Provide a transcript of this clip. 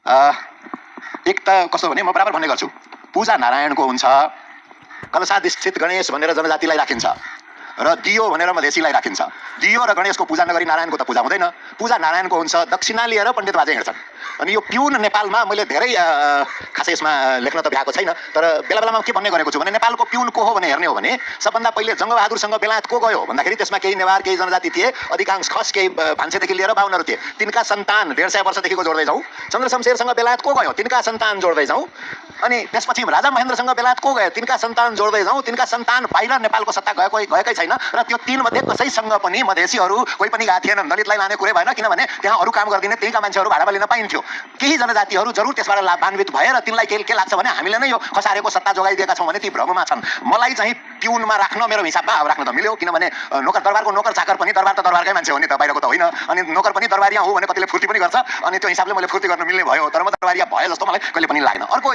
A, एक त कस्तो भने म बराबर भन्ने गर्छु, पूजा नारायणको हुन्छ, कलशाधिष्ठित गणेश भनेर जनजातिलाई राखिन्छ र दियो भनेर मधेसीलाई राखिन्छ। दियो र गणेशको पूजा नगरी नारायणको त पूजा हुँदैन। पूजा नारायणको हुन्छ, दक्षिणा लिएर पण्डित बाजे हिँड्छन्। अनि यो पिउन नेपालमा मैले धेरै खासै यसमा लेख्न त भ्याएको छैन, तर बेला बेलामा के भन्ने गरेको छु भने नेपालको पिउन को हो भने हेर्ने हो भने सबभन्दा पहिले जङ्गबहादुरसँग बेलायत को गयो भन्दाखेरि त्यसमा केही नेवार, केही जनजाति थिए, अधिकांश खस, केही भान्सेदेखि लिएर बाहुनहरू थिए। तिनका सन्तान 150 वर्षदेखिको जोड्दै जाउँ। चन्द्रशमशेरसँग बेलायत को गयो, तिनका सन्तान जोड्दै जाउँ। अनि त्यसपछि राजा महेन्द्रसँग बेलायत को गयो, तिनका सन्तान जोड्दै जाउँ। तिनका सन्तान बाहिर नेपालको सत्ता गएकै छैन र त्यो तीन मध्ये कसैसँग पनि मधेसीहरू कोही पनि गएको थिएनन्। दलितलाई लाने कुरै भएन, किनभने त्यहाँ अरू काम गरिदिने त्यहीका मान्छेहरू भाडामा लिन पाइन्थ्यो। केही जनजातिहरू जरुर त्यसबाट लाभान्वित भए र तिनलाई के लाग्छ भने हामीले नै यो खसारेको सत्ता जोगाइदिएका छौँ भने ती भ्रममा छन्। मलाई चाहिँ पिउनमा राख्न मेरो हिसाबमा अब राख्न त मिल्यो, किनभने दरबारको नोकर चाकर पनि दरबार त दरबारकै मान्छे हो नि त, बाहिरको त होइन। अनि नोकर पनि दरबारिया हो भने कतिले फुर्ती पनि गर्छ, अनि त्यो हिसाबले मैले फुर्ती गर्न मिल्ने भयो। तर म दरबारिया भए जस्तो मलाई कहिले पनि लाग्न। अर्को